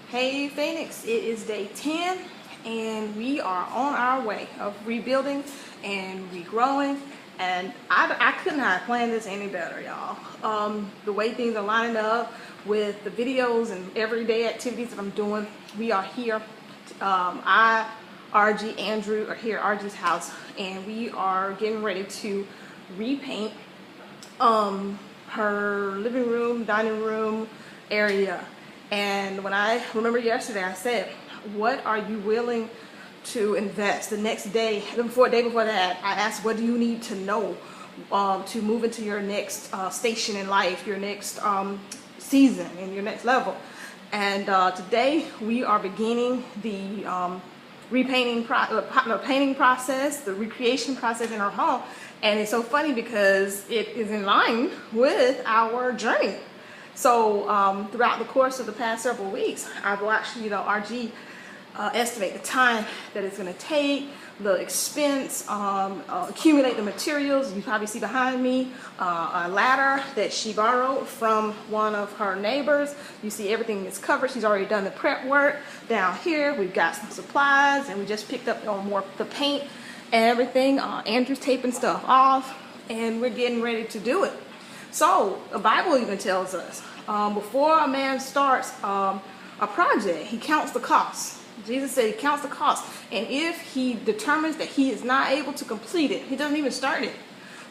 Hey Phoenix, it is day 10 and we are on our way of rebuilding and regrowing, and I could not plan this any better, y'all. The way things are lining up with the videos and everyday activities that I'm doing, we are here. RG, Andrew are here at RG's house, and we are getting ready to repaint her living room, dining room area. And when I remember yesterday, I said, what are you willing to invest? The next day, day before that, I asked, what do you need to know to move into your next station in life, your next season, and your next level? And today we are beginning the painting process, the recreation process in our home. And it's so funny because it is in line with our journey. So throughout the course of the past several weeks, I've watched, RG estimate the time that it's going to take, the expense, accumulate the materials. You probably see behind me a ladder that she borrowed from one of her neighbors. You see everything is covered. She's already done the prep work. Down here, we've got some supplies, and we just picked up more the paint and everything. Andrew's taping stuff off, and we're getting ready to do it. So the Bible even tells us before a man starts a project, he counts the cost. Jesus said he counts the cost, and if he determines that he is not able to complete it, he doesn't even start it.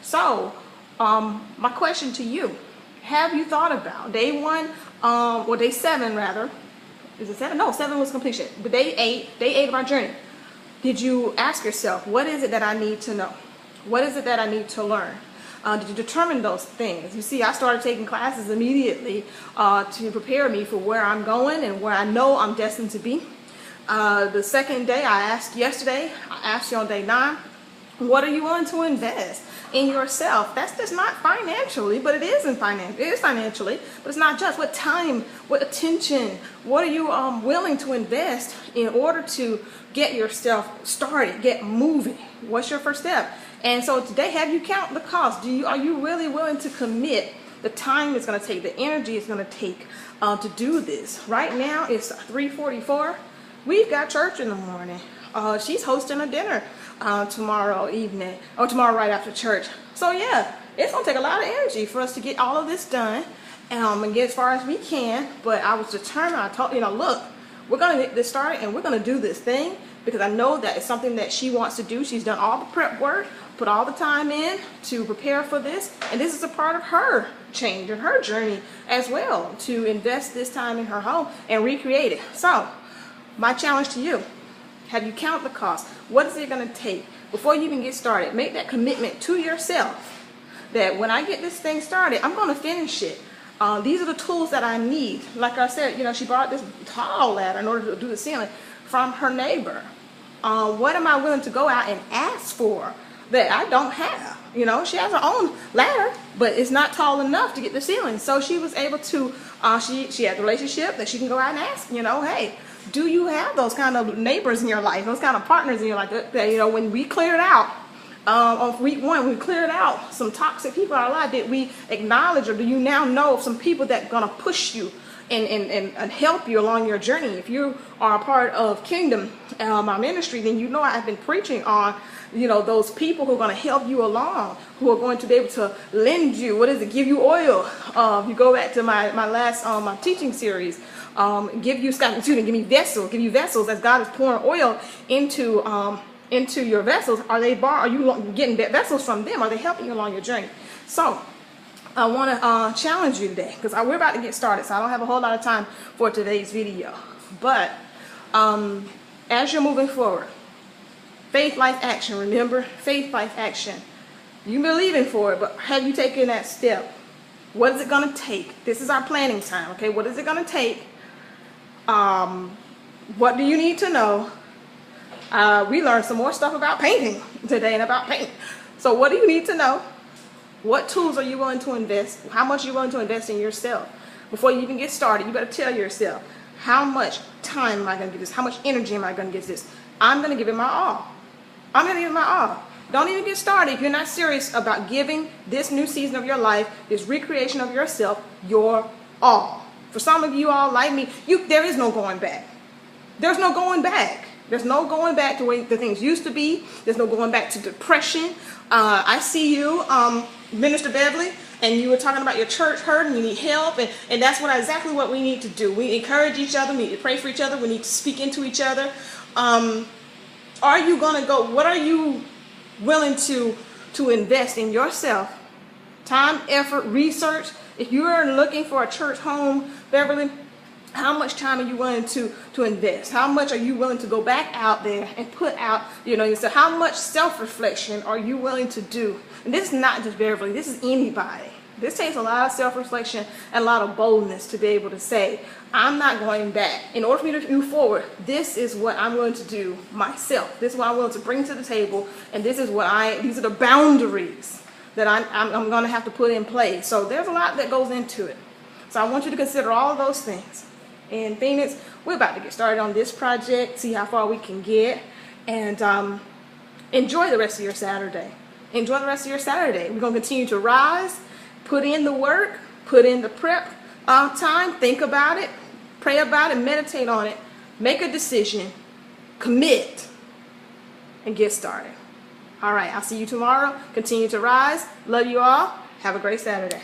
So my question to you, have you thought about day 1, or day 7 rather? Is it 7? No, 7 was completion. But day 8 of our journey. Did you ask yourself, what is it that I need to know? What is it that I need to learn? Did you determine those things? You see, I started taking classes immediately to prepare me for where I'm going and where I know I'm destined to be. The second day, I asked you on day 9, what are you willing to invest in yourself? That's just not financially, but it is financially, but it's not just. What time, what attention, what are you willing to invest in order to get yourself started, get moving? What's your first step? And so today, have you count the cost? Are you really willing to commit the time it's going to take, the energy it's going to take to do this? Right now, it's 3:44. We've got church in the morning. She's hosting a dinner tomorrow evening, or tomorrow right after church. So yeah, it's going to take a lot of energy for us to get all of this done and get as far as we can. But I was determined. I told look, we're going to get this started, and we're going to do this thing because I know that it's something that she wants to do. She's done all the prep work, put all the time in to prepare for this, and this is a part of her change and her journey as well, to invest this time in her home and recreate it. So my challenge to you, have you counted the cost? What is it going to take before you even get started? Make that commitment to yourself that when I get this thing started, I'm going to finish it. These are the tools that I need. Like I said, she bought this tall ladder in order to do the ceiling from her neighbor. What am I willing to go out and ask for that I don't have? She has her own ladder, but it's not tall enough to get the ceiling. So she was able to, she had a relationship that she can go out and ask, hey, do you have those kind of neighbors in your life, those kind of partners in your life that when we cleared out, on week 1, we cleared out some toxic people in our life, did we acknowledge, or do you now know of some people that are going to push you and help you along your journey? If you are a part of Kingdom, my ministry, then I've been preaching on those people who are going to help you along, who are going to be able to lend you, give you oil. If you go back to my last my teaching series, give you vessels as God is pouring oil into your vessels. Are you getting vessels from them? Are they helping you along your journey? So I want to challenge you today, because we're about to get started, so I don't have a whole lot of time for today's video. But as you're moving forward, faith, life, action. Remember, faith, life, action. You're believing for it, but have you taken that step? What is it going to take? This is our planning time, okay? What is it going to take? What do you need to know? We learned some more stuff about painting today and about paint. So what do you need to know? What tools are you willing to invest? How much are you willing to invest in yourself? Before you even get started, you better tell yourself, how much time am I going to give this? How much energy am I going to give this? I'm going to give it my all. I'm going to give it my all. Don't even get started if you're not serious about giving this new season of your life, this recreation of yourself, your all. For some of you all like me, there is no going back. There's no going back. There's no going back to the way the things used to be. There's no going back to depression. I see you, Minister Beverly, and you were talking about your church hurt and you need help, and that's exactly what we need to do. We encourage each other. We need to pray for each other. We need to speak into each other. Are you going to go? What are you willing to invest in yourself? Time, effort, research. If you are looking for a church home, Beverly, how much time are you willing to invest? How much are you willing to go back out there and put out, so how much self-reflection are you willing to do? And this is not just Beverly, this is anybody. This takes a lot of self-reflection and a lot of boldness to be able to say, I'm not going back. In order for me to move forward, this is what I'm willing to do myself. This is what I'm willing to bring to the table, and these are the boundaries that I'm going to have to put in place. So there's a lot that goes into it. So I want you to consider all of those things. In Phoenix, we're about to get started on this project, see how far we can get, and enjoy the rest of your Saturday. Enjoy the rest of your Saturday. We're going to continue to rise, put in the work, put in the prep time, think about it, pray about it, meditate on it, make a decision, commit, and get started. All right, I'll see you tomorrow. Continue to rise. Love you all. Have a great Saturday.